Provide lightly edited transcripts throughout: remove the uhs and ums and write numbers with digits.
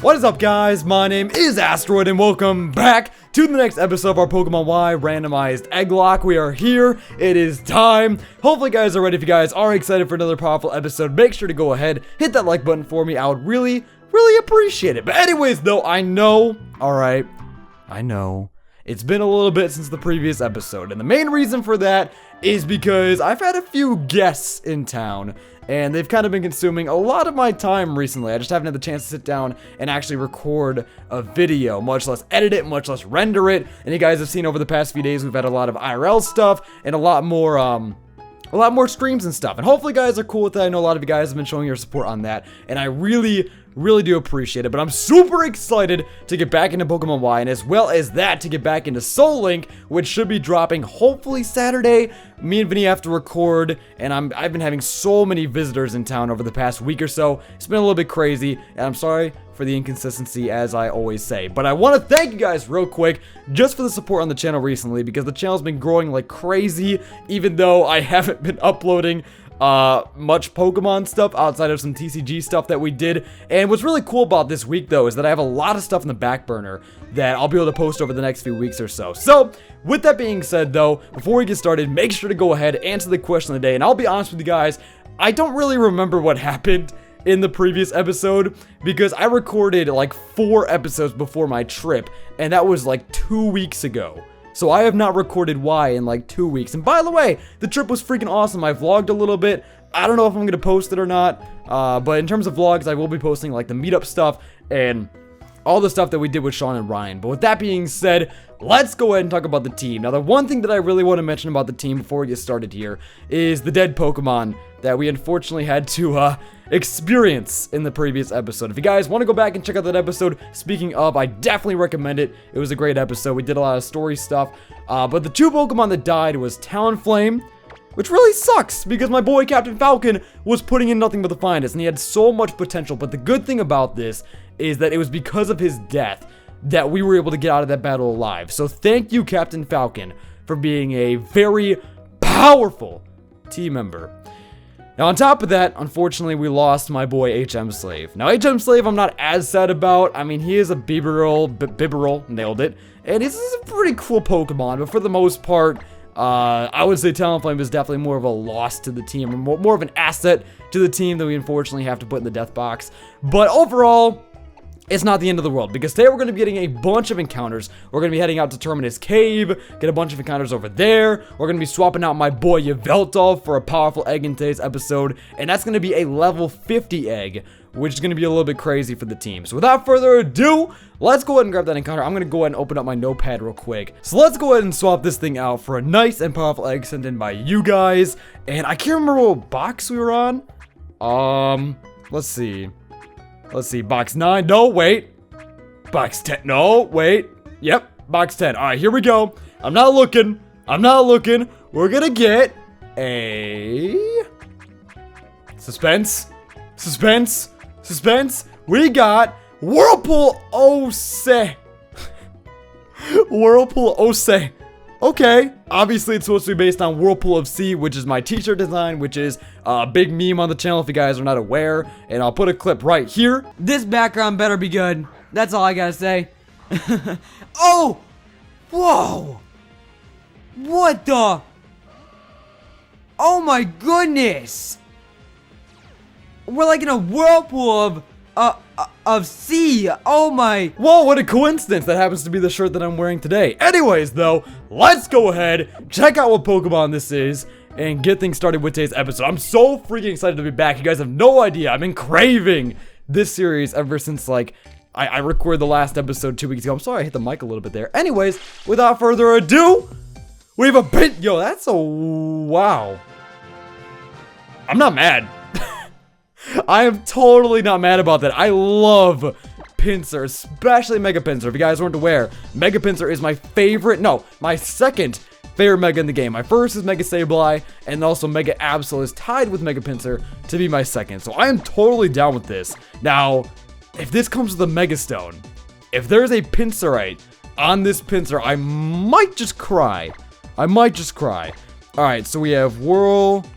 What is up, guys? My name is Astroid, and welcome back to the next episode of our Pokemon Y Randomized Egglocke. We are here. It is time. Hopefully, guys are ready. If you guys are excited for another powerful episode, make sure to go ahead, hit that like button for me. I would really appreciate it. But anyways, though, I know, I know, it's been a little bit since the previous episode, and the main reason for that is because I've had a few guests in town, and they've kind of been consuming a lot of my time recently. I just haven't had the chance to sit down and actually record a video, much less edit it, much less render it. And you guys have seen over the past few days, we've had a lot of IRL stuff and a lot more streams and stuff. And hopefully you guys are cool with that. I know a lot of you guys have been showing your support on that, and I really do appreciate it. But I'm super excited to get back into Pokemon Y, and as well as that, to get back into Soul Link, which should be dropping hopefully Saturday. Me and Vinny have to record, and I've been having so many visitors in town over the past week or so. It's been a little bit crazy, and I'm sorry for the inconsistency, as I always say. But I want to thank you guys real quick just for the support on the channel recently, because the channel's been growing like crazy, even though I haven't been uploading much Pokemon stuff outside of some TCG stuff that we did. And what's really cool about this week, though, is that I have a lot of stuff in the back burner that I'll be able to post over the next few weeks or so. So with that being said, though, before we get started, make sure to go ahead, answer the question of the day. And I'll be honest with you guys, I don't really remember what happened in the previous episode, because I recorded like 4 episodes before my trip, and that was like 2 weeks ago. So I have not recorded Y in like 2 weeks. And by the way, the trip was freaking awesome. I vlogged a little bit. I don't know if I'm going to post it or not. But in terms of vlogs, I will be posting like the meetup stuff and all the stuff that we did with Sean and Ryan. But with that being said, let's go ahead and talk about the team. Now, the one thing that I really want to mention about the team before we get started here is the dead Pokemon that we unfortunately had to experience in the previous episode. If you guys want to go back and check out that episode, speaking of, I definitely recommend it. It was a great episode. We did a lot of story stuff. But the 2 Pokemon that died was Talonflame, which really sucks because my boy Captain Falcon was putting in nothing but the finest, and he had so much potential. But the good thing about this is that it was because of his death that we were able to get out of that battle alive. So thank you, Captain Falcon, for being a very powerful team member. Now, on top of that, unfortunately, we lost my boy HM Slave. Now, HM Slave, I'm not as sad about. I mean, he is a Bibarel, nailed it. And he's a pretty cool Pokemon, but for the most part, I would say Talonflame is definitely more of a loss to the team, or more of an asset to the team that we unfortunately have to put in the death box. But overall, it's not the end of the world, because today we're going to be getting a bunch of encounters. We're going to be heading out to Terminus Cave, get a bunch of encounters over there. We're going to be swapping out my boy Yveltal for a powerful egg in today's episode, and that's going to be a level 50 egg, which is going to be a little bit crazy for the team. So without further ado, let's go ahead and grab that encounter. I'm going to go ahead and open up my notepad real quick. So let's go ahead and swap this thing out for a nice and powerful egg sent in by you guys. And I can't remember what box we were on. Let's see, box 9, no, wait, box 10, no, wait, yep, box 10, alright, here we go, I'm not looking, we're gonna get a, suspense, we got Whirlpool Ose, okay, obviously it's supposed to be based on Whirlpool of Sea, which is my t-shirt design, which is a big meme on the channel if you guys are not aware, and I'll put a clip right here. This background better be good. That's all I gotta say. Oh! Whoa! What the? Oh my goodness! We're like in a whirlpool of sea. Oh my. Whoa, what a coincidence. That happens to be the shirt that I'm wearing today. Anyways, though, let's go ahead, check out what Pokemon this is, and get things started with today's episode. I'm so freaking excited to be back. You guys have no idea. I've been craving this series ever since, like, I recorded the last episode 2 weeks ago. I'm sorry I hit the mic a little bit there. Anyways, without further ado, we have a bit. Yo, that's a wow. I'm not mad. I am totally not mad about that. I love Pinsir, especially Mega Pinsir. If you guys weren't aware, Mega Pinsir is my favorite, no, my second favorite Mega in the game. My first is Mega Sableye, and also Mega Absol is tied with Mega Pinsir to be my second. So I am totally down with this. Now, if this comes with a Mega Stone, if there's a Pinsirite on this Pinsir, I might just cry. Alright, so we have Whirlpool,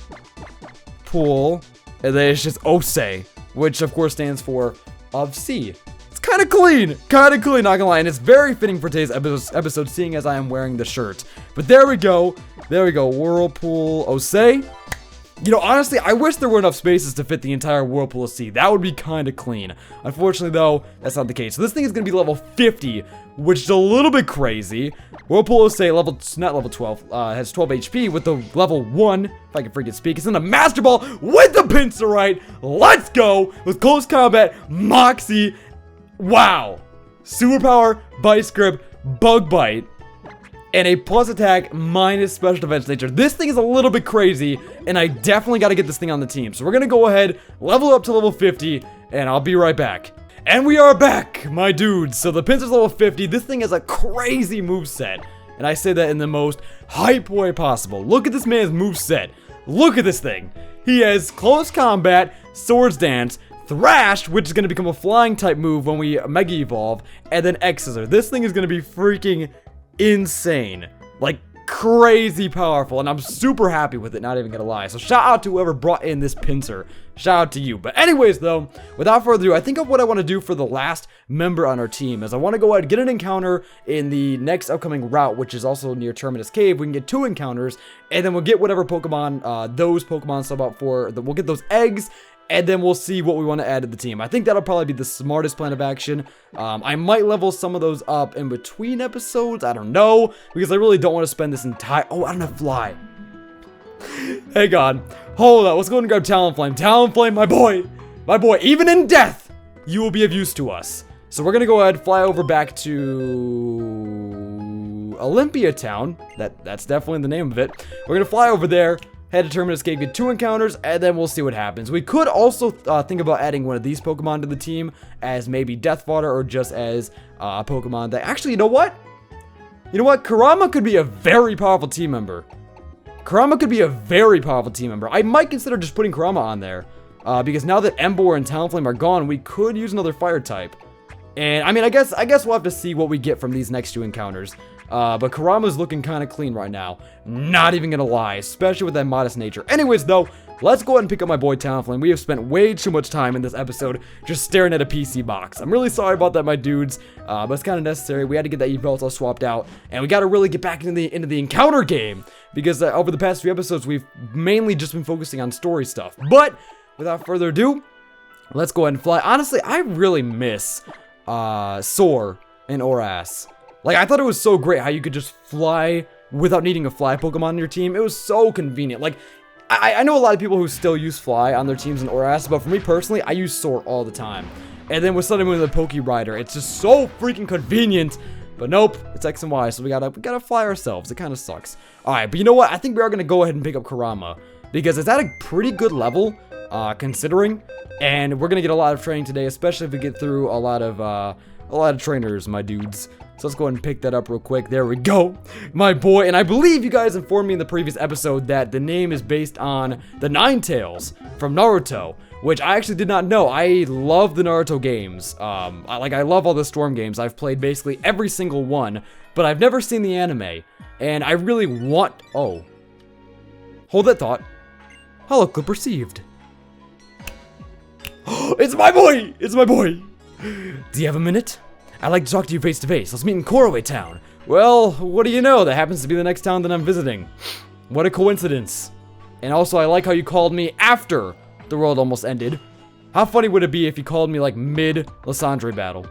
and then it's just Ose, which of course stands for of sea. It's kind kind of clean, not gonna lie, and it's very fitting for today's episode, seeing as I am wearing the shirt. But there we go, Whirlpool Osei. You know, honestly, I wish there were enough spaces to fit the entire Whirlpool of Sea. That would be kind of clean. Unfortunately, though, that's not the case. So this thing is going to be level 50, which is a little bit crazy. Whirlpool of Sea, not level 12, has 12 HP with the level 1, if I can freaking speak. It's in the Master Ball with the Pinsir. Let's go with Close Combat, Moxie. Wow. Superpower, Vice Grip, Bug Bite. And a plus attack minus special defense nature. This thing is a little bit crazy, and I definitely got to get this thing on the team. So we're going to go ahead, level up to level 50, and I'll be right back. And we are back, my dudes. So the Pinsir's level 50. This thing has a crazy moveset, and I say that in the most hype way possible. Look at this man's moveset. Look at this thing. He has Close Combat, Swords Dance, Thrash, which is going to become a flying type move when we Mega Evolve, and then X-Scissor. This thing is going to be freaking insane, like crazy powerful, and I'm super happy with it, not even gonna lie. So shout out to whoever brought in this Pinsir. Shout out to you. But anyways, though, without further ado, I think of what I want to do for the last member on our team is I want to go ahead and get an encounter in the next upcoming route, which is also near Terminus Cave. We can get 2 encounters, and then we'll get whatever Pokemon those Pokemon sub out for. We'll get those eggs, and then we'll see what we want to add to the team. I think that'll probably be the smartest plan of action. I might level some of those up in between episodes. I don't know, because I really don't want to spend this entire... Oh, I don't have Fly. Hey, God. Hold up. Let's go and grab Talonflame. Talonflame, my boy. My boy, even in death, you will be of use to us. So we're going to go ahead, fly over back to Olympia Town. That's definitely the name of it. We're going to fly over there. Head to Terminus Cave, get 2 encounters, and then we'll see what happens. We could also think about adding one of these Pokemon to the team as maybe Death Fodder or just as a Pokemon that... Actually, you know what? You know what? Kurama could be a very powerful team member. I might consider just putting Kurama on there. Because now that Emboar and Talonflame are gone, we could use another fire type. And, I mean, I guess we'll have to see what we get from these next 2 encounters. But Kurama's looking kind of clean right now. Not even gonna lie, especially with that modest nature. Anyways, though, let's go ahead and pick up my boy Talonflame. We have spent way too much time in this episode just staring at a PC box. I'm really sorry about that, my dudes, but it's kind of necessary. We had to get that Yveltal all swapped out, and we got to really get back into the encounter game, because over the past few episodes, we've mainly just been focusing on story stuff. But without further ado, let's go ahead and fly. Honestly, I really miss Soar and Oras. Like, I thought it was so great how you could just fly without needing a fly Pokemon on your team. It was so convenient. Like, I know a lot of people who still use fly on their teams in Oras, but for me personally, I use Soar all the time. And then with Sun and Moon and the Poke Rider, it's just so freaking convenient. But nope, it's X and Y, so we gotta fly ourselves. It kind of sucks. Alright, but you know what? I think we are gonna go ahead and pick up Kurama, because it's at a pretty good level, considering. And we're gonna get a lot of training today, especially if we get through a lot of trainers, my dudes. So let's go ahead and pick that up real quick. There we go, my boy. And I believe you guys informed me in the previous episode that the name is based on the Ninetales from Naruto, which I actually did not know. I love the Naruto games. I love all the Storm games. I've played basically every single one, but I've never seen the anime. And I really want... Oh. Hold that thought. Hollow clip received. It's my boy! It's my boy! Do you have a minute? I'd like to talk to you face to face. Let's meet in Koroway Town. Well, what do you know? That happens to be the next town that I'm visiting. What a coincidence. And also, I like how you called me after the world almost ended. How funny would it be if you called me like mid-Lysandre battle?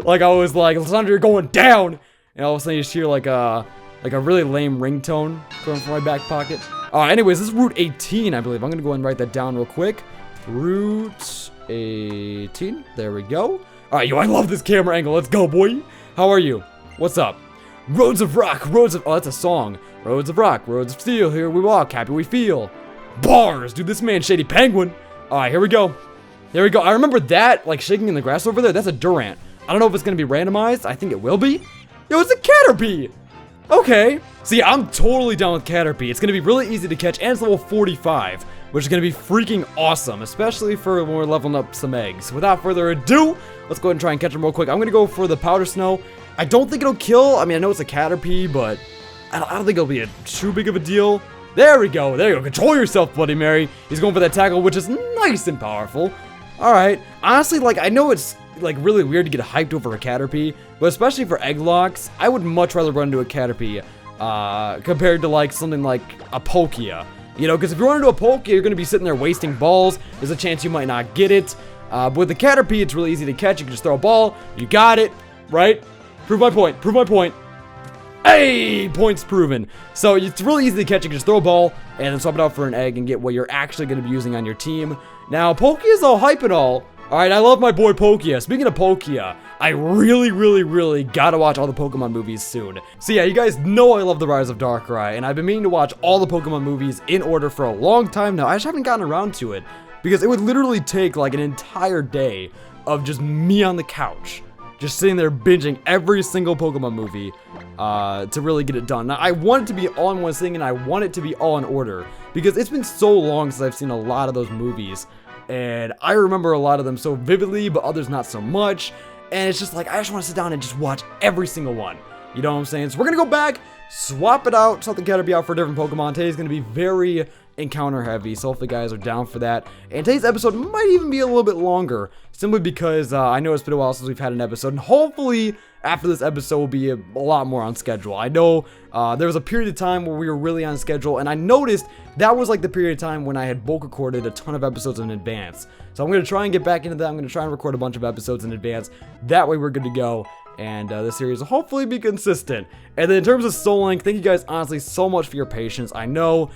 Like I was like, Lysandre, you're going down! And all of a sudden you just hear like a really lame ringtone coming from my back pocket. Anyways, this is Route 18, I believe. I'm gonna go and write that down real quick. Route 18. There we go. Alright, yo, I love this camera angle. Let's go, boy. How are you? What's up? Roads of rock, roads of... Oh, that's a song. Roads of rock, roads of steel. Here we walk, happy we feel. Bars, dude, this man, Shady Penguin. Alright, here we go. There we go. I remember that, like, shaking in the grass over there. That's a Durant. I don't know if it's going to be randomized. I think it will be. Yo, it's a Caterpie. Okay. See, I'm totally down with Caterpie. It's going to be really easy to catch, and it's level 45. Which is going to be freaking awesome, especially for when we're leveling up some eggs. Without further ado, let's go ahead and try and catch them real quick. I'm going to go for the Powder Snow. I don't think it'll kill. I mean, I know it's a Caterpie, but I don't think it'll be too big of a deal. There we go. There you go. Control yourself, Bloody Mary. He's going for that tackle, which is nice and powerful. All right. Honestly, like, I know it's like really weird to get hyped over a Caterpie, but especially for Egglocks, I would much rather run into a Caterpie compared to like something like a Palkia. You know, because if you run into a Palkia, you're going to be sitting there wasting balls. There's a chance you might not get it. But with the Caterpie, it's really easy to catch. You can just throw a ball. You got it, right? Prove my point. Prove my point. Hey, points proven. So it's really easy to catch. You can just throw a ball and then swap it out for an egg and get what you're actually going to be using on your team. Now, Palkia's all hype and all. Alright, I love my boy Palkia. Speaking of Palkia, I really gotta watch all the Pokemon movies soon. So yeah, you guys know I love The Rise of Darkrai, and I've been meaning to watch all the Pokemon movies in order for a long time now. I just haven't gotten around to it, because it would literally take like an entire day of just me on the couch, just sitting there binging every single Pokemon movie to really get it done. Now, I want it to be all in one thing, and I want it to be all in order, because it's been so long since I've seen a lot of those movies. And I remember a lot of them so vividly, but others not so much. And it's just like, I just want to sit down and just watch every single one. You know what I'm saying? So we're going to go back, swap it out, swap the Caterpie out for a different Pokemon. Today's going to be very encounter heavy, so hopefully guys are down for that. And today's episode might even be a little bit longer, simply because I know it's been a while since we've had an episode. And hopefully after this episode will be a lot more on schedule. I know there was a period of time where we were really on schedule, and I noticed that was like the period of time when I had bulk recorded a ton of episodes in advance. So I'm going to try and get back into that. I'm going to try and record a bunch of episodes in advance. That way we're good to go. And this series will hopefully be consistent. And then in terms of Soul Link, thank you guys honestly so much for your patience. I know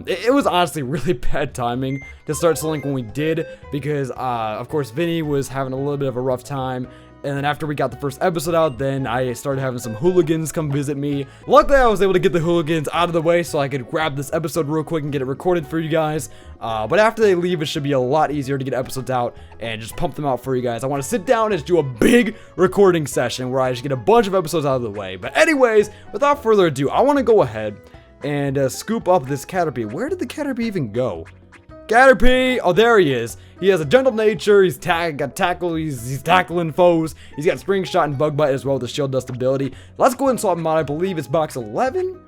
it was honestly really bad timing to start Soul Link when we did, because of course Vinny was having a little bit of a rough time. And then after we got the first episode out, then I started having some hooligans come visit me. Luckily, I was able to get the hooligans out of the way so I could grab this episode real quick and get it recorded for you guys. But after they leave, it should be a lot easier to get episodes out and just pump them out for you guys. I want to sit down and just do a big recording session where I just get a bunch of episodes out of the way. But anyways, without further ado, I want to go ahead and scoop up this Caterpie. Where did the Caterpie even go? Caterpie! Oh, there he is. He has a gentle nature. He's got tackle. He's tackling foes. He's got spring shot and bug bite as well with the shield dust ability. Let's go ahead and swap him out. I believe it's box 11.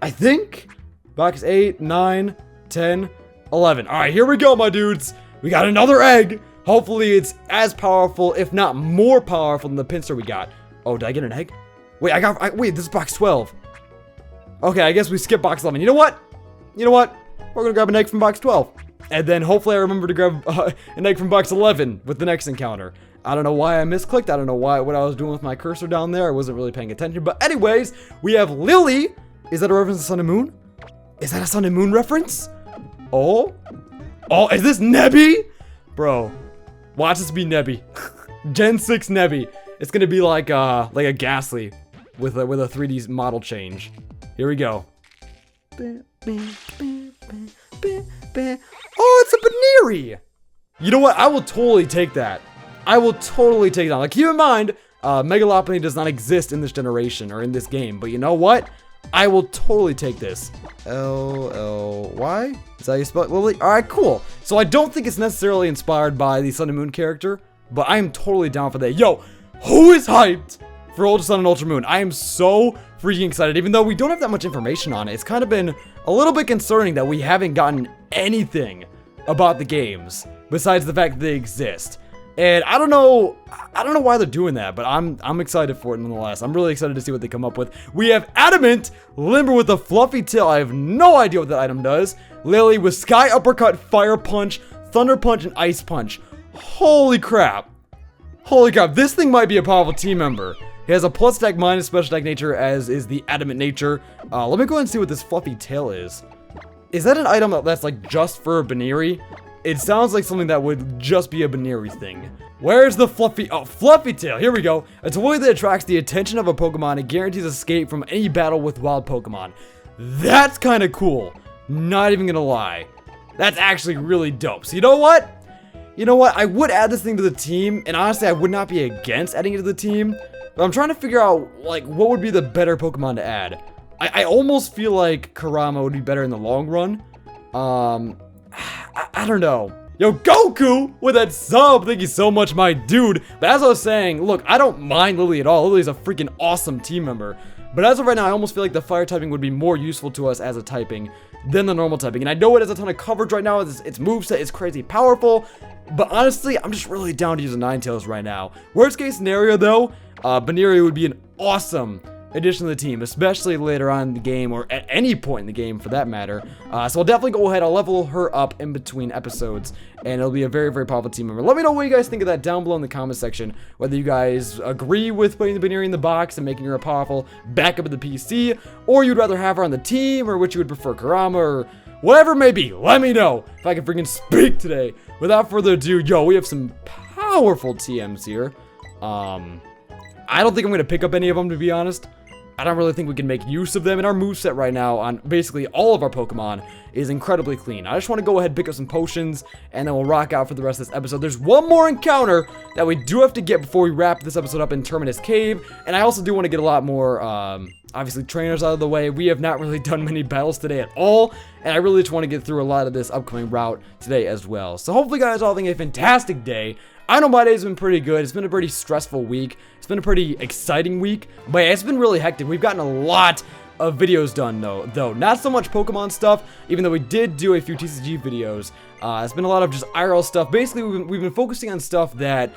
I think box 8, 9, 10, 11. All right, here we go, my dudes. We got another egg. Hopefully, it's as powerful, if not more powerful, than the Pinsir we got. Oh, did I get an egg? Wait, wait. This is box 12. Okay, I guess we skip box 11. You know what? We're gonna grab an egg from box 12. And then hopefully I remember to grab an egg from box 11 with the next encounter. I don't know why I misclicked. I don't know what I was doing with my cursor down there. I wasn't really paying attention. But anyways, we have Lily. Is that a reference to Sun and Moon? Is that a Sun and Moon reference? Oh, is this Nebby? Bro, watch this be Nebby. Gen 6 Nebby. It's gonna be like a Ghastly with a 3D model change. Here we go. Oh, it's a Pinsir! You know what? I will totally take that. I will totally take that. Like, keep in mind, Megalopony does not exist in this generation or in this game. But you know what? I will totally take this. L-L-Y? Is that how you spell it? Lily? Alright, cool. So I don't think it's necessarily inspired by the Sun and Moon character, but I am totally down for that. Yo, who is hyped for Ultra Sun and Ultra Moon? I am so freaking excited. Even though we don't have that much information on it, it's kind of been a little bit concerning that we haven't gotten anything about the games besides the fact that they exist. And I don't know why they're doing that, but I'm excited for it nonetheless. I'm really excited to see what they come up with. We have Adamant, Limber with a fluffy tail. I have no idea what that item does. Lily with Sky Uppercut, Fire Punch, Thunder Punch, and Ice Punch. Holy crap. Holy crap. This thing might be a powerful team member. He has a plus attack minus special attack nature, as is the Adamant nature. Let me go ahead and see what this fluffy tail is. Is that an item that's like just for a Pinsir? It sounds like something that would just be a Pinsir thing. Where's the fluffy tail? Here we go. A toy that attracts the attention of a Pokemon and guarantees escape from any battle with wild Pokemon. That's kind of cool. Not even gonna lie. That's actually really dope. So you know what? I would add this thing to the team, and honestly, I would not be against adding it to the team. But I'm trying to figure out, like, what would be the better Pokemon to add. I almost feel like Kurama would be better in the long run. I don't know. Yo, Goku with that sub. Thank you so much, my dude. But as I was saying, look, I don't mind Lily at all. Lily's a freaking awesome team member. But as of right now, I almost feel like the fire typing would be more useful to us as a typing than the normal typing. And I know it has a ton of coverage right now. Its moveset is crazy powerful. But honestly, I'm just really down to use a Ninetales right now. Worst case scenario though, Pinsir would be an awesome addition to the team, especially later on in the game, or at any point in the game for that matter. So I'll definitely go ahead, I'll level her up in between episodes, and it'll be a very, very powerful team member. Let me know what you guys think of that down below in the comment section, whether you guys agree with putting the Pinsir in the box and making her a powerful backup of the PC, or you'd rather have her on the team, or which you would prefer, Kurama, or whatever it may be. Let me know if I can freaking speak today. Without further ado, yo, we have some powerful TMs here. I don't think I'm going to pick up any of them, to be honest. I don't really think we can make use of them, and our moveset right now on basically all of our Pokemon is incredibly clean. I just want to go ahead and pick up some potions, and then we'll rock out for the rest of this episode. There's one more encounter that we do have to get before we wrap this episode up in Terminus Cave, and I also do want to get a lot more, obviously, trainers out of the way. We have not really done many battles today at all, and I really just want to get through a lot of this upcoming route today as well. So hopefully, guys, all having a fantastic day. I know my day's been pretty good. It's been a pretty stressful week. It's been a pretty exciting week, but yeah, it's been really hectic. We've gotten a lot of videos done though. Not so much Pokemon stuff, even though we did do a few TCG videos. It's been a lot of just IRL stuff. Basically, we've been focusing on stuff that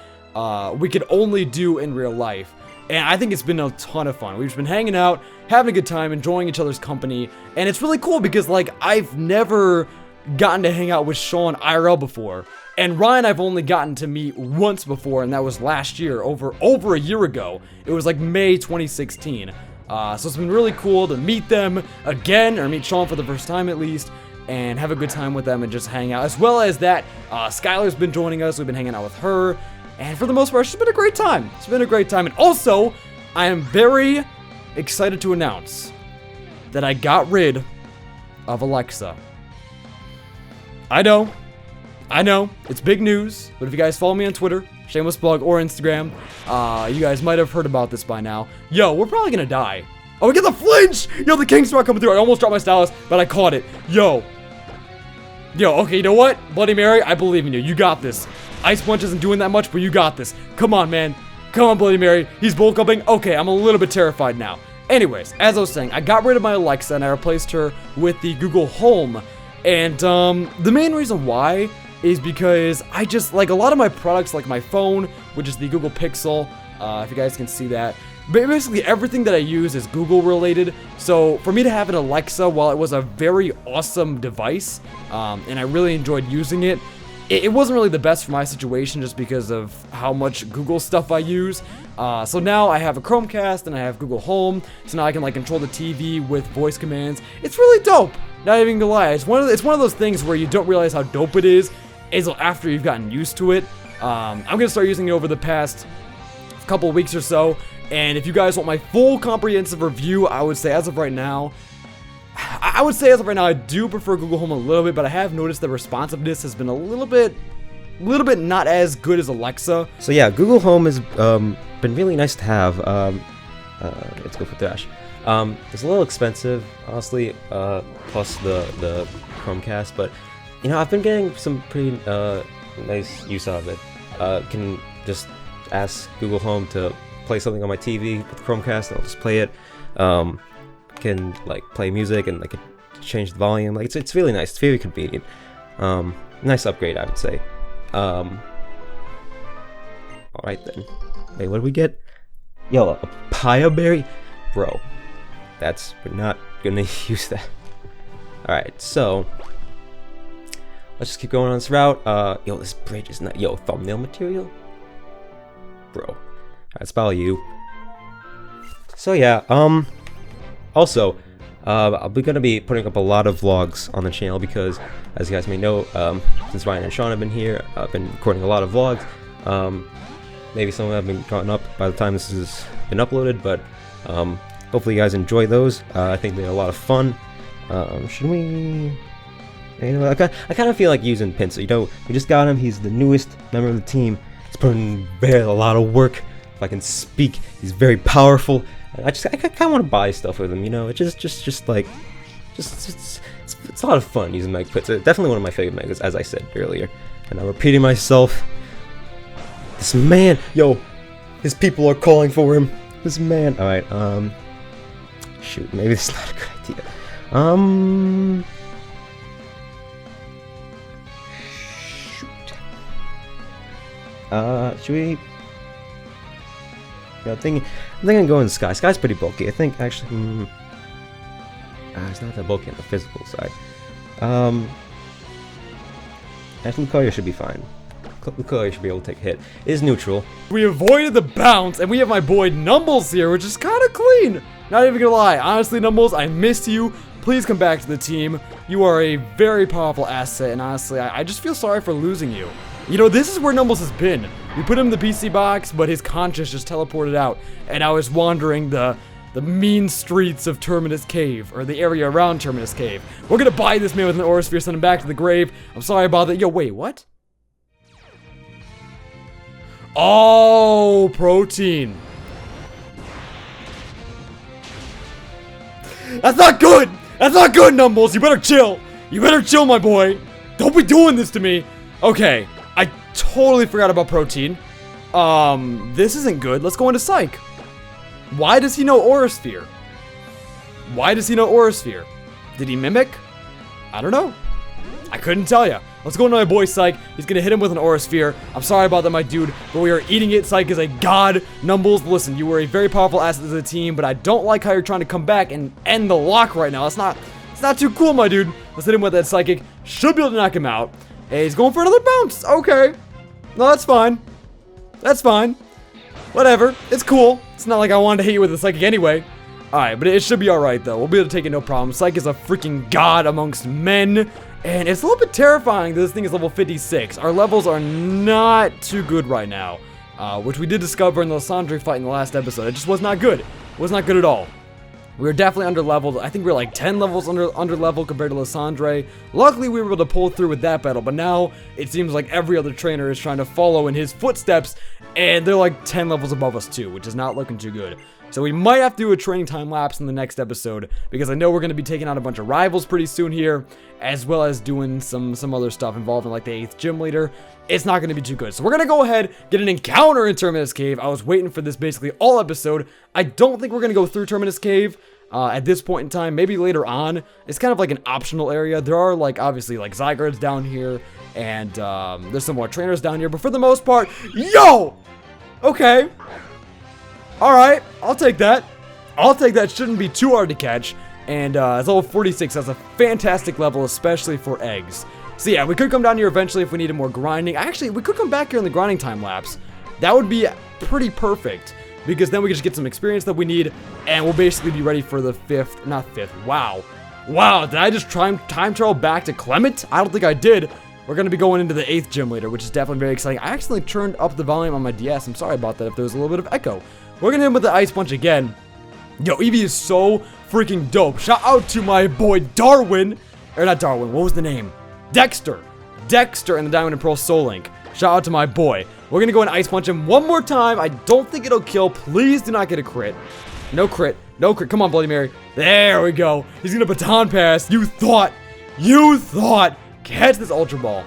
we could only do in real life. And I think it's been a ton of fun. We've just been hanging out, having a good time, enjoying each other's company. And it's really cool because, like, I've never gotten to hang out with Sean IRL before. And Ryan I've only gotten to meet once before, and that was last year, over a year ago. It was like May 2016. So it's been really cool to meet them again, or meet Sean for the first time at least, and have a good time with them and just hang out. As well as that, Skylar's been joining us. We've been hanging out with her. And for the most part, it's been a great time. It's been a great time. And also, I am very excited to announce that I got rid of Alexa. I know, it's big news, but if you guys follow me on Twitter, shameless plug, or Instagram, you guys might have heard about this by now. Yo, we're probably gonna die. Oh, we get the flinch! Yo, the King Sprout coming through. I almost dropped my stylus, but I caught it. Yo, okay, you know what? Bloody Mary, I believe in you. You got this. Ice Punch isn't doing that much, but you got this. Come on, man. Come on, Bloody Mary. He's bulk upping. Okay, I'm a little bit terrified now. Anyways, as I was saying, I got rid of my Alexa, and I replaced her with the Google Home. And, the main reason why is because I just, like, a lot of my products, like my phone, which is the Google Pixel, if you guys can see that, basically everything that I use is Google related. So for me to have an Alexa, while it was a very awesome device, and I really enjoyed using it, it wasn't really the best for my situation just because of how much Google stuff I use. So now I have a Chromecast and I have Google Home, so now I can, like, control the TV with voice commands. It's really dope. Not even gonna lie, it's one of those things where you don't realize how dope it is until after you've gotten used to it. I'm gonna start using it over the past couple weeks or so, and if you guys want my full comprehensive review, I would say as of right now, I do prefer Google Home a little bit, but I have noticed the responsiveness has been a little bit not as good as Alexa. So yeah, Google Home has been really nice to have. Let's go for Thrash. It's a little expensive, honestly, plus the Chromecast, but you know, I've been getting some pretty nice use out of it. Can just ask Google Home to play something on my TV with Chromecast, and I'll just play it. Can, like, play music, and I can change the volume. Like, it's really nice. It's very convenient. Nice upgrade, I would say. Alright then. Wait, what do we get? Yo, a Papaya Berry? Bro, we're not gonna use that. Alright, so let's just keep going on this route. Yo, this bridge is not, thumbnail material? Bro. Alright, let's follow you. So yeah, also, I'm gonna be putting up a lot of vlogs on the channel because, as you guys may know, since Ryan and Sean have been here, I've been recording a lot of vlogs. Maybe some of them have been gotten up by the time this has been uploaded, but hopefully you guys enjoy those. I think they're a lot of fun. Should we? You know, I kind of feel like using Pinsir. You know, we just got him. He's the newest member of the team. He's putting a lot of work. If I can speak, he's very powerful. I kind of want to buy stuff with him. You know, it's it's a lot of fun using Mega Pinsir. Definitely one of my favorite megas, as I said earlier. And I'm repeating myself. This man, his people are calling for him. This man. All right. Shoot, maybe this is not a good idea. Should we? Yeah, I'm thinking I'm going Sky. Sky's pretty bulky. I think actually, it's not that bulky on the physical side. Actually, Lucario should be fine. Lucario should be able to take a hit. It is neutral. We avoided the bounce, and we have my boy Numbles here, which is kind of clean. Not even gonna lie. Honestly, Numbles, I missed you. Please come back to the team. You are a very powerful asset, and honestly, I just feel sorry for losing you. You know, this is where Numbles has been. We put him in the PC box, but his conscience just teleported out, and I was wandering the mean streets of Terminus Cave, or the area around Terminus Cave. We're gonna buy this man with an Aura Sphere, send him back to the grave. I'm sorry about that. Yo, wait, what? Oh, protein. That's not good. That's not good, Numbles. You better chill. You better chill, my boy. Don't be doing this to me. Okay, I totally forgot about protein. This isn't good. Let's go into Psych. Why does he know Aura Sphere? Why does he know Aura Sphere? Did he mimic? I don't know. I couldn't tell ya. Let's go into my boy Psych. He's gonna hit him with an Aura Sphere. I'm sorry about that, my dude, but we are eating it. Psych is a god. Numbles, listen, you were a very powerful asset to the team, but I don't like how you're trying to come back and end the lock right now. It's not too cool, my dude. Let's hit him with that Psychic. Should be able to knock him out. Hey, he's going for another bounce. Okay. No, that's fine. That's fine. Whatever. It's cool. It's not like I wanted to hit you with a Psychic anyway. Alright, but it should be alright, though. We'll be able to take it no problem. Psych is a freaking god amongst men. And it's a little bit terrifying that this thing is level 56. Our levels are not too good right now. Which we did discover in the Lysandre fight in the last episode. It just was not good. It was not good at all. We were definitely under-leveled. I think we were like 10 levels under-leveled compared to Lysandre. Luckily, we were able to pull through with that battle, but now it seems like every other trainer is trying to follow in his footsteps, and they're like 10 levels above us too, which is not looking too good. So we might have to do a training time lapse in the next episode, because I know we're going to be taking out a bunch of rivals pretty soon here, as well as doing some other stuff involving like the 8th gym leader. It's not going to be too good. So we're going to go ahead, get an encounter in Terminus Cave. I was waiting for this basically all episode. I don't think we're going to go through Terminus Cave at this point in time. Maybe later on. It's kind of like an optional area. There are like obviously like Zygardes down here, and there's some more trainers down here. But for the most part, yo! Okay. Alright, I'll take that. I'll take that. Shouldn't be too hard to catch. And it's level 46. That's a fantastic level, especially for eggs. So yeah, we could come down here eventually if we needed more grinding. Actually, we could come back here in the grinding time lapse. That would be pretty perfect, because then we could just get some experience that we need, and we'll basically be ready for the 5th, not 5th, wow. Wow, did I just time travel back to Clement? I don't think I did. We're going to be going into the 8th gym leader, which is definitely very exciting. I accidentally turned up the volume on my DS. I'm sorry about that if there was a little bit of echo. We're going to hit him with the Ice Punch again. Yo, Eevee is so freaking dope. Shout out to my boy Darwin. Or not Darwin, what was the name? Dexter. Dexter and the Diamond and Pearl Soul Link. Shout out to my boy. We're going to go and Ice Punch him one more time. I don't think it'll kill. Please do not get a crit. No crit. No crit. Come on, Bloody Mary. There we go. He's going to baton pass. You thought. Catch this Ultra Ball.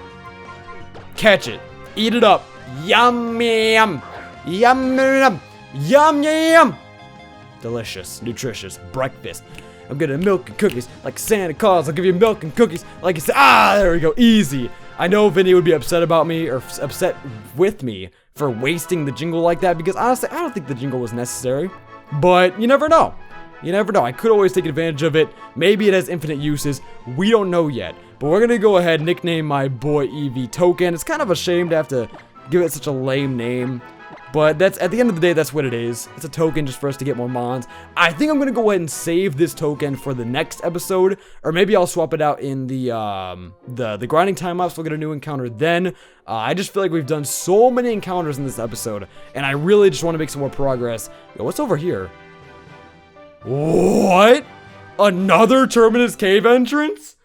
Catch it. Eat it up. Yum, yum. Yum, yum. Yum, yum. Delicious. Nutritious. Breakfast. I'm getting milk and cookies like Santa Claus. I'll give you milk and cookies like it's there we go. Easy. I know Vinny would be upset about me, or upset with me, for wasting the jingle like that, because honestly, I don't think the jingle was necessary. But you never know. You never know. I could always take advantage of it. Maybe it has infinite uses. We don't know yet. But we're going to go ahead and nickname my boy Eevee Token. It's kind of a shame to have to give it such a lame name. But that's, at the end of the day, that's what it is. It's a token just for us to get more mons. I think I'm going to go ahead and save this token for the next episode. Or maybe I'll swap it out in the grinding time lapse. We'll get a new encounter then. I just feel like we've done so many encounters in this episode. And I really just want to make some more progress. Yo, what's over here? What? Another Terminus Cave entrance?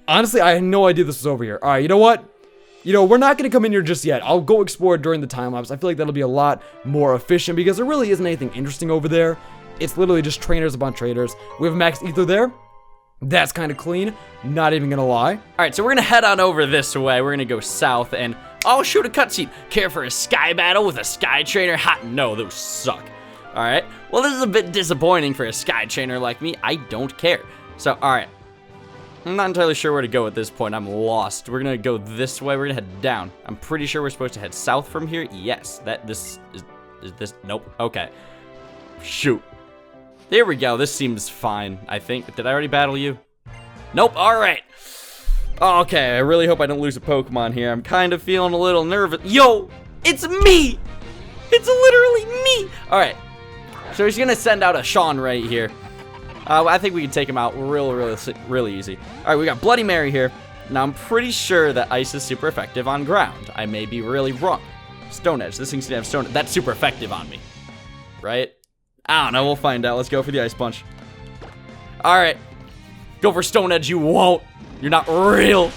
Honestly, I had no idea this was over here. Alright, you know what? You know, we're not going to come in here just yet. I'll go explore it during the time lapse. I feel like that'll be a lot more efficient, because there really isn't anything interesting over there. It's literally just trainers upon trainers. We have Max Ether there. That's kind of clean. Not even going to lie. Alright, so we're going to head on over this way. We're going to go south, and I'll shoot a cutscene. Care for a sky battle with a sky trainer? Ha, no, those suck. Alright, well, this is a bit disappointing for a sky trainer like me. I don't care. So, alright. I'm not entirely sure where to go at this point. I'm lost. We're gonna go this way. We're gonna head down. I'm pretty sure we're supposed to head south from here. Yes, this is this. Nope. Okay. Shoot. There we go. This seems fine, I think. Did I already battle you? Nope. All right. Okay, I really hope I don't lose a Pokemon here. I'm kind of feeling a little nervous. Yo, it's me. It's literally me. All right. So he's gonna send out a Sean right here. I think we can take him out really easy. All right, we got Bloody Mary here. Now, I'm pretty sure that Ice is super effective on ground. I may be really wrong. Stone Edge. This thing's gonna have Stone Edge. That's super effective on me. Right? I don't know. We'll find out. Let's go for the Ice Punch. All right. Go for Stone Edge. You won't. You're not real.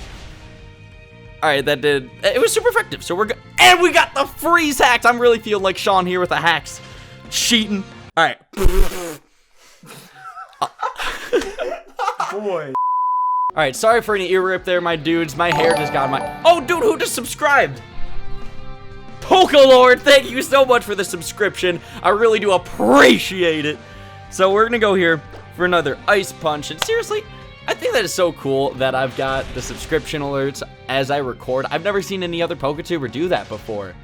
All right, that did. It was super effective. So we're good. And we got the freeze hacks. I'm really feeling like Sean here with the hacks. Cheating. All right. Boy. Alright, sorry for any ear rip there, my dudes. My hair just got my... Oh, dude, who just subscribed? Pokelord, thank you so much for the subscription. I really do appreciate it. So we're gonna go here for another Ice Punch. And seriously, I think that is so cool that I've got the subscription alerts as I record. I've never seen any other PokeTuber do that before.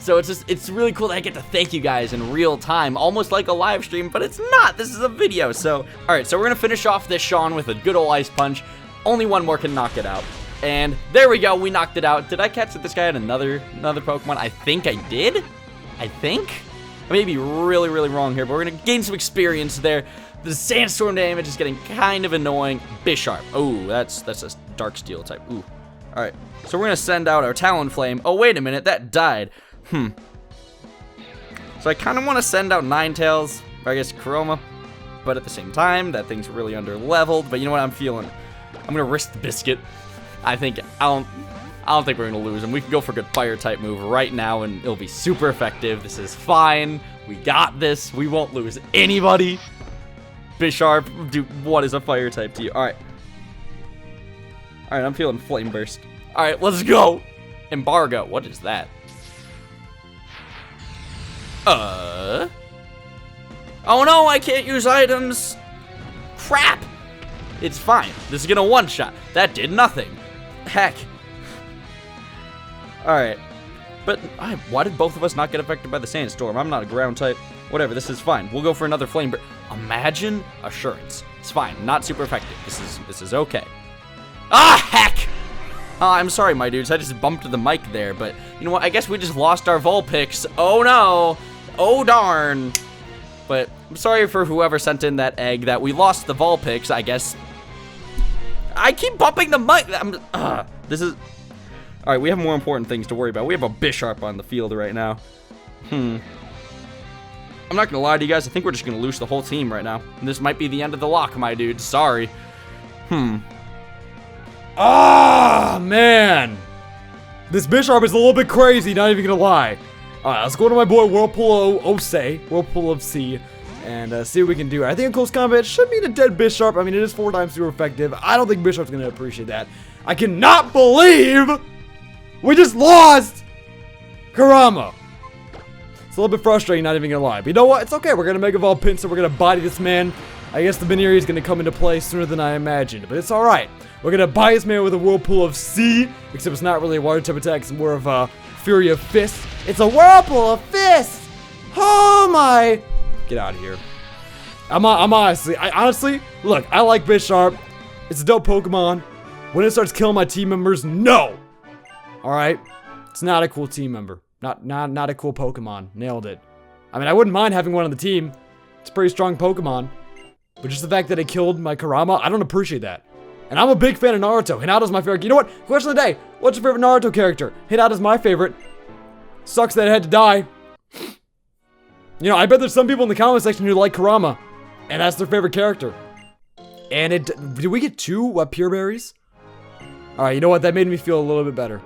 So it's really cool that I get to thank you guys in real time, almost like a live stream, but it's not. This is a video. So, all right, so we're gonna finish off this Sean with a good old Ice Punch. Only one more can knock it out. And there we go, we knocked it out. Did I catch that this guy had another Pokemon? I think I did. I think. I may be really wrong here, but we're gonna gain some experience there. The Sandstorm damage is getting kind of annoying. Bisharp. Oh, that's a Dark Steel type. Ooh. All right, so we're gonna send out our Talonflame. Oh, wait a minute, that died. So I kind of want to send out Ninetales, or I guess Chroma, but at the same time, that thing's really under-leveled. But you know what I'm feeling? I'm gonna risk the biscuit. I don't think we're gonna lose him. We can go for a good Fire-type move right now, and it'll be super effective. This is fine. We got this. We won't lose anybody. Bisharp, dude, what is a Fire-type to you? All right. All right, I'm feeling Flame Burst. All right, let's go. Embargo. What is that? Oh no, I can't use items. Crap. It's fine. This is gonna one-shot. That did nothing. Heck. Alright. But why did both of us not get affected by the Sandstorm? I'm not a ground type. Whatever, this is fine. We'll go for another Flame Burst. Imagine Assurance. It's fine. Not super effective. This is okay. Ah, heck! I'm sorry, my dudes. I just bumped the mic there, but you know what? I guess we just lost our Vulpix. Oh no! Oh darn! But I'm sorry for whoever sent in that egg that we lost the Vulpix, I guess. I keep bumping the mic. This is... Alright, we have more important things to worry about. We have a Bisharp on the field right now. I'm not gonna lie to you guys. I think we're just gonna lose the whole team right now. And this might be the end of the lock, my dude. Sorry. Ah, man. This Bisharp is a little bit crazy, not even gonna lie. Alright, let's go to my boy Whirlpool of C, and see what we can do. I think in close combat should be a dead Bisharp. I mean, it is 4 times super effective. I don't think Bisharp's gonna appreciate that. I cannot believe we just lost Kurama. It's a little bit frustrating, not even gonna lie. But you know what? It's okay. We're gonna Mega Evolve Pinsir. We're gonna body this man. I guess the Pinsir is gonna come into play sooner than I imagined, but it's alright. We're gonna body this man with a Whirlpool of C, except it's not really a water type attack. It's more of a Fury of Fist. It's a Whirlpool of Fist! Oh my! Get out of here. I'm honestly, look, I like Bisharp. It's a dope Pokemon. When it starts killing my team members, no! Alright? It's not a cool team member. Not a cool Pokemon. Nailed it. I mean, I wouldn't mind having one on the team. It's a pretty strong Pokemon. But just the fact that it killed my Kurama, I don't appreciate that. And I'm a big fan of Naruto. Hinata's my favorite. You know what? Question of the day. What's your favorite Naruto character? Hinata's my favorite. Sucks that it had to die. You know, I bet there's some people in the comment section who like Kurama. And that's their favorite character. And did we get 2 pure berries? Alright, you know what? That made me feel a little bit better.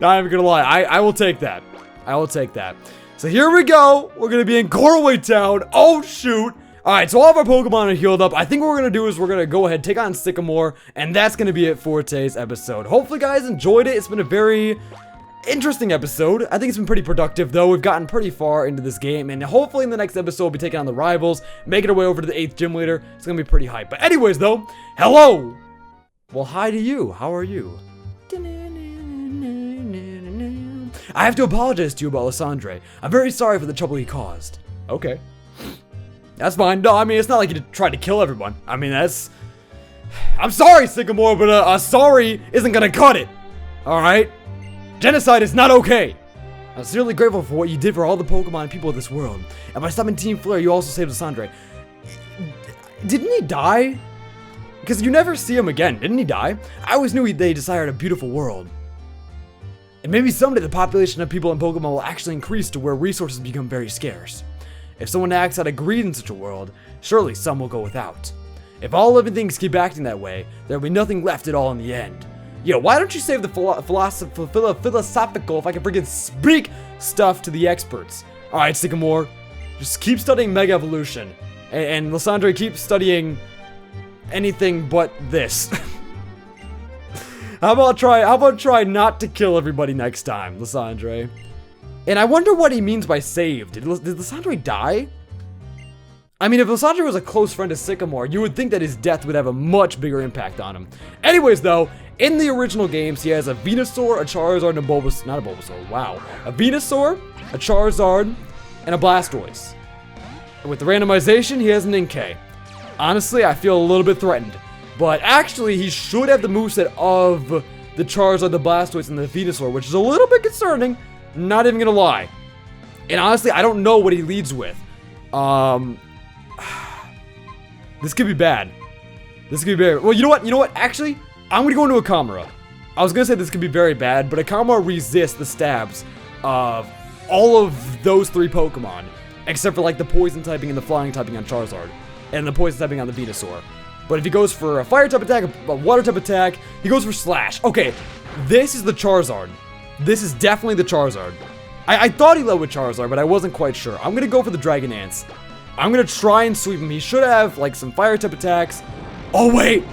Not even gonna lie. I will take that. I will take that. So here we go. We're gonna be in Corway Town. Oh, shoot. Alright, so all of our Pokemon are healed up. I think what we're going to do is we're going to go ahead and take on Sycamore, and that's going to be it for today's episode. Hopefully, guys, enjoyed it. It's been a very interesting episode. I think it's been pretty productive, though. We've gotten pretty far into this game, and hopefully in the next episode, we'll be taking on the rivals, making our way over to the 8th gym leader. It's going to be pretty hype. But anyways, though, hello, Well, hi to you. How are you? I have to apologize to you about Lysandre. I'm very sorry for the trouble he caused. Okay. That's fine. No, I mean, it's not like you tried to kill everyone. I mean, that's... I'm sorry, Sycamore, but a sorry isn't gonna cut it. Alright? Genocide is not okay. I'm sincerely grateful for what you did for all the Pokemon and people of this world. And by stopping Team Flare, you also saved Lysandre. Didn't he die? Because you never see him again. Didn't he die? I always knew they desired a beautiful world. And maybe someday the population of people in Pokemon will actually increase to where resources become very scarce. If someone acts out of greed in such a world, surely some will go without. If all living things keep acting that way, there will be nothing left at all in the end. Yo, why don't you save the philosophical, if I can freaking speak, stuff to the experts? Alright, Sycamore, just keep studying Mega Evolution. And Lysandre, keep studying anything but this. How about try not to kill everybody next time, Lysandre? And I wonder what he means by saved. Did Lysandre die? I mean, if Lysandre was a close friend of Sycamore, you would think that his death would have a much bigger impact on him. Anyways, though, in the original games, he has a Venusaur, a Charizard, and a Bulbasaur. Not a Bulbasaur, wow. A Venusaur, a Charizard, and a Blastoise. And with the randomization, he has an Inkay. Honestly, I feel a little bit threatened. But actually, he should have the moveset of the Charizard, the Blastoise, and the Venusaur, which is a little bit concerning. Not even gonna lie. And honestly, I don't know what he leads with. This could be bad. This could be very... Well, you know what? You know what? Actually, I'm gonna go into a Kamara. I was gonna say this could be very bad, but a Kamara resists the stabs of all of those three Pokemon. Except for, like, the Poison typing and the Flying typing on Charizard. And the Poison typing on the Venusaur. But if he goes for a Fire type attack, a Water type attack, he goes for Slash. Okay, this is the Charizard. This is definitely the Charizard. I thought he led with Charizard, but I wasn't quite sure. I'm gonna go for the Dragon Dance. I'm gonna try and sweep him. He should have, like, some Fire type attacks. Oh, wait!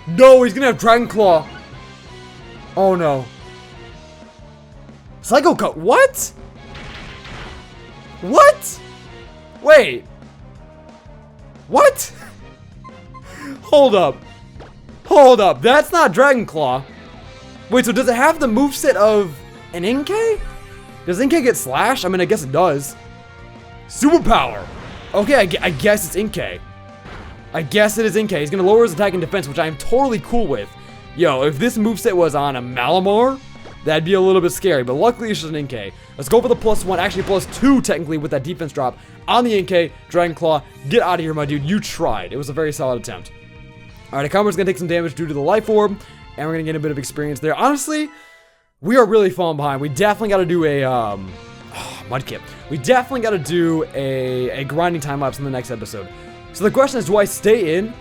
No, he's gonna have Dragon Claw. Oh, no. Psycho Cut. What? What? Wait. What? Hold up. Hold up. That's not Dragon Claw. Wait, so does it have the moveset of an Inkay? Does Inkay get Slash? I mean, I guess it does. Superpower. Okay, I guess it's Inkay. I guess it is Inkay. He's going to lower his attack and defense, which I am totally cool with. Yo, if this moveset was on a Malamar, that'd be a little bit scary, but luckily it's just an Inkay. Let's go for the +1, actually +2 technically with that defense drop on the Inkay. Dragon Claw, get out of here, my dude. You tried. It was a very solid attempt. Alright, Akama's going to take some damage due to the Life Orb, and we're going to get a bit of experience there. Honestly, we are really falling behind. We definitely got to do a, Mudkip. We definitely got to do a grinding time-lapse in the next episode. So the question is, do I stay in?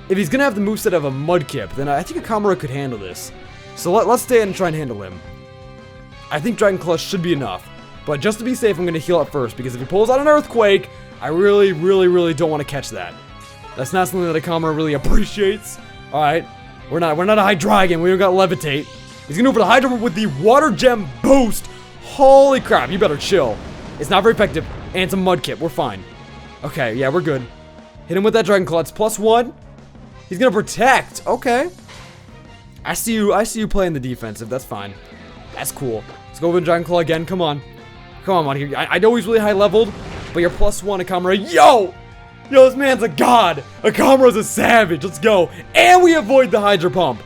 If he's going to have the moveset of a Mudkip, then I think Akamura could handle this. So let's stay in and try and handle him. I think Dragon Claw should be enough. But just to be safe, I'm going to heal up first, because if he pulls out an Earthquake, I really, really, really don't want to catch that. That's not something that Akamura really appreciates. Alright, we're not a Hydreigon, we don't got Levitate. He's going to go for the Hydro with the Water Gem Boost. Holy crap, you better chill. It's not very effective, and it's a Mudkip, we're fine. Okay, yeah, we're good. Hit him with that Dragon Claw, it's +1. He's going to protect, okay. I see you playing the defensive, that's fine. That's cool. Let's go with Dragon Claw again, come on. Come on, here. I know he's really high leveled, but you're +1, Akamura. Yo! Yo, this man's a god. Akamura's a savage, let's go. And we avoid the Hydro Pump.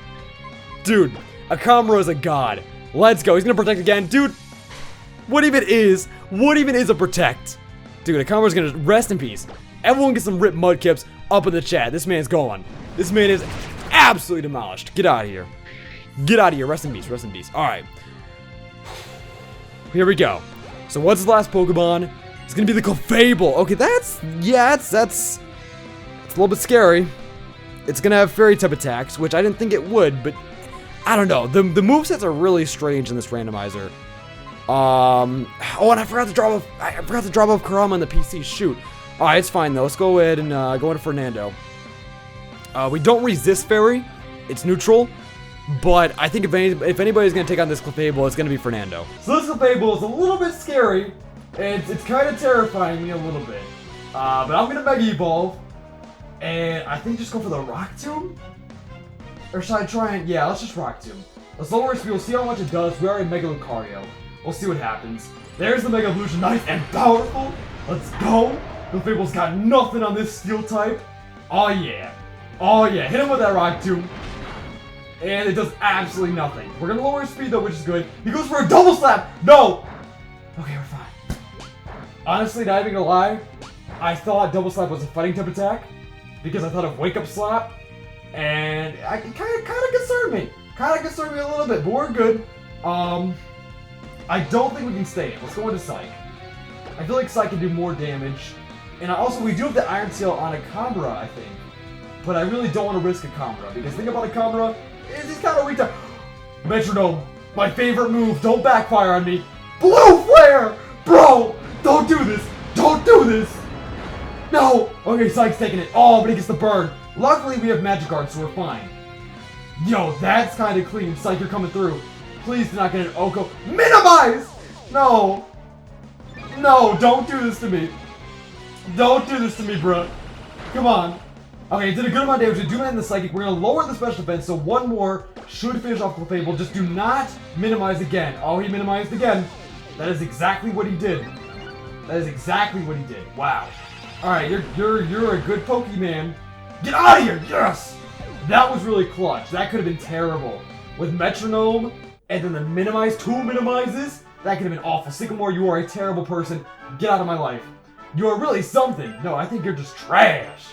Dude, Akamura's a god. Let's go, he's going to protect again. Dude, what even is a protect? Dude, Akamura's going to rest in peace. Everyone get some ripped Mudkips up in the chat. This man's gone. This man is absolutely demolished. Get out of here. Get out of here. Rest in peace. Rest in peace. Alright. Here we go. So what's the last Pokemon? It's gonna be the Clefable. Okay, that's a little bit scary. It's gonna have Fairy type attacks, which I didn't think it would, but I don't know. The movesets are really strange in this randomizer. Oh, and I forgot to drop off Kurama on the PC. Shoot. Alright, it's fine though. Let's go ahead and go into Fernando. We don't resist Fairy. It's neutral. But I think if anybody's going to take on this Clefable, it's going to be Fernando. So this Clefable is a little bit scary. And it's kind of terrifying me a little bit. But I'm going to Mega Evolve. And I think just go for the Rock Tomb. Or should I try and... Yeah, let's just Rock Tomb. Let's lower speed. We'll see how much it does. We already Mega Lucario. We'll see what happens. There's the Mega Evolution. Nice and powerful. Let's go. Clefable's got nothing on this Steel type. Oh, yeah. Oh, yeah. Hit him with that Rock Tomb. And it does absolutely nothing. We're going to lower his speed, though, which is good. He goes for a double slap. No. Okay, we're fine. Honestly, not even gonna lie, I thought double slap was a fighting type attack because I thought of wake up slap, and it kind of concerned me. Kind of concerned me a little bit, but we're good. I don't think we can stay in. Let's go into Psych. I feel like Psych can do more damage, and also we do have the Iron Tail on a Kambra, I think, but I really don't want to risk a Kambra because the thing about a Kambra is he's kind of weak to Metronome. My favorite move. Don't backfire on me. Blue Flare, bro. Don't do this! Don't do this! No! Okay, Psych's taking it. Oh, but he gets the burn. Luckily, we have Magikarp, so we're fine. Yo, that's kind of clean. Psych, you're coming through. Please do not get an Oko. Minimize! No! No, don't do this to me. Don't do this to me, bro. Come on. Okay, it did a good amount of damage. We do that in the Psychic. We're going to lower the special defense, so one more should finish off Clefable. Just do not minimize again. Oh, he minimized again. That is exactly what he did. That is exactly what he did. Wow. Alright, you're a good Pokemon. Get out of here! Yes! That was really clutch. That could have been terrible. With Metronome, and then the minimize, 2 minimizes, that could have been awful. Sycamore, you are a terrible person. Get out of my life. You are really something. No, I think you're just trash.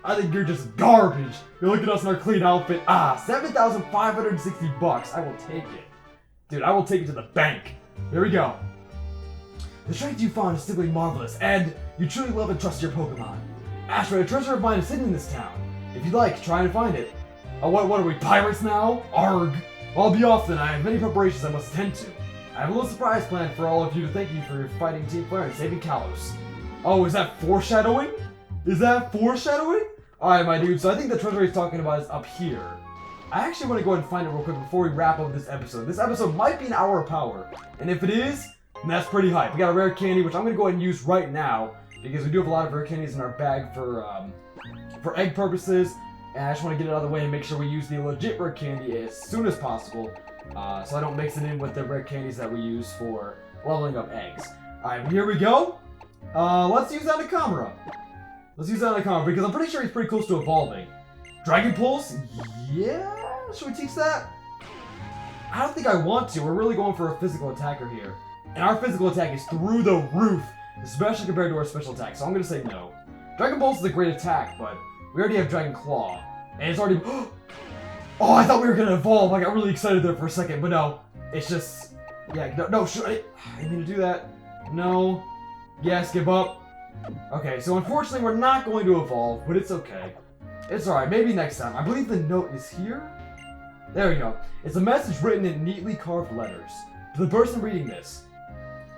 I think you're just garbage. You look at us in our clean outfit. Ah, 7,560 bucks. I will take it. Dude, I will take it to the bank. Here we go. The strength you found is simply marvelous, and you truly love and trust your Pokemon. Astroid, a treasure of mine is hidden in this town. If you'd like, try and find it. What are we, pirates now? Arg. Well, I'll be off then. I have many preparations I must attend to. I have a little surprise planned for all of you to thank you for fighting Team Flare and saving Kalos. Oh, is that foreshadowing? Is that foreshadowing? Alright, my dude, so I think the treasure he's talking about is up here. I actually want to go ahead and find it real quick before we wrap up this episode. This episode might be an hour of power, and if it is, then that's pretty hype. We got a rare candy, which I'm going to go ahead and use right now, because we do have a lot of rare candies in our bag for egg purposes, and I just want to get it out of the way and make sure we use the legit rare candy as soon as possible, so I don't mix it in with the rare candies that we use for leveling up eggs. Alright, here we go. Let's use that Nakamura. Let's use that Nakamura, because I'm pretty sure he's pretty close to evolving. Dragon Pulse? Yeah? Should we teach that? I don't think I want to. We're really going for a physical attacker here. And our physical attack is through the roof, especially compared to our special attack, so I'm going to say no. Dragon Pulse is a great attack, but we already have Dragon Claw. And it's already... Oh, I thought we were going to evolve. I got really excited there for a second, but no. It's just... Yeah, no, I didn't mean to do that. No. Yes, give up. Okay, so unfortunately we're not going to evolve, but it's okay. It's alright, maybe next time. I believe the note is here? There we go. It's a message written in neatly carved letters. To the person reading this.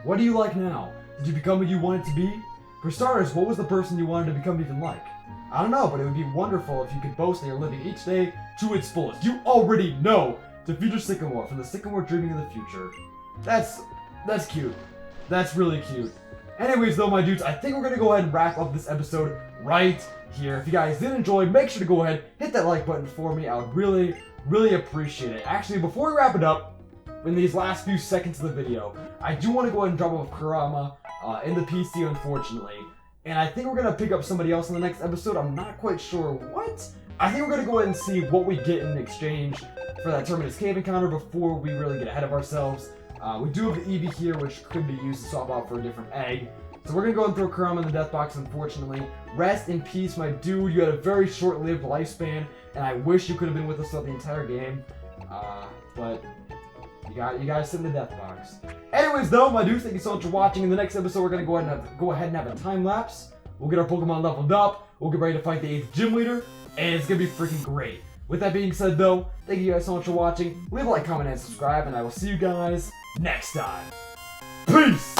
What do you like now? Did you become what you wanted to be? For starters, what was the person you wanted to become even like? I don't know, but it would be wonderful if you could boast that you're living each day to its fullest. You already know! To future Sycamore, from the Sycamore dreaming of the future. That's cute. That's really cute. Anyways, though, my dudes, I think we're going to go ahead and wrap up this episode right here. If you guys did enjoy, make sure to go ahead, hit that like button for me. I would really, really appreciate it. Actually, before we wrap it up, in these last few seconds of the video, I do want to go ahead and drop off Kurama in the PC, unfortunately. And I think we're going to pick up somebody else in the next episode. I'm not quite sure what. I think we're going to go ahead and see what we get in exchange for that Terminus cave encounter before we really get ahead of ourselves. We do have the Eevee here, which could be used to swap out for a different egg. So we're going to go and throw Kurama in the death box, unfortunately. Rest in peace, my dude. You had a very short-lived lifespan, and I wish you could have been with us throughout the entire game. But you got to sit in the death box. Anyways, though, my dudes, thank you so much for watching. In the next episode, we're going to go ahead and have a time lapse. We'll get our Pokemon leveled up. We'll get ready to fight the 8th gym leader, and it's going to be freaking great. With that being said, though, thank you guys so much for watching. Leave a like, comment, and subscribe, and I will see you guys next time. Peace!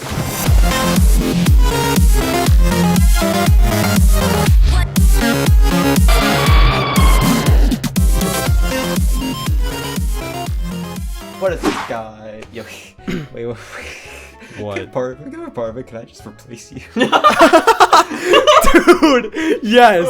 What is this guy? Yo, wait. What? Part of it, can I just replace you? Dude, yes!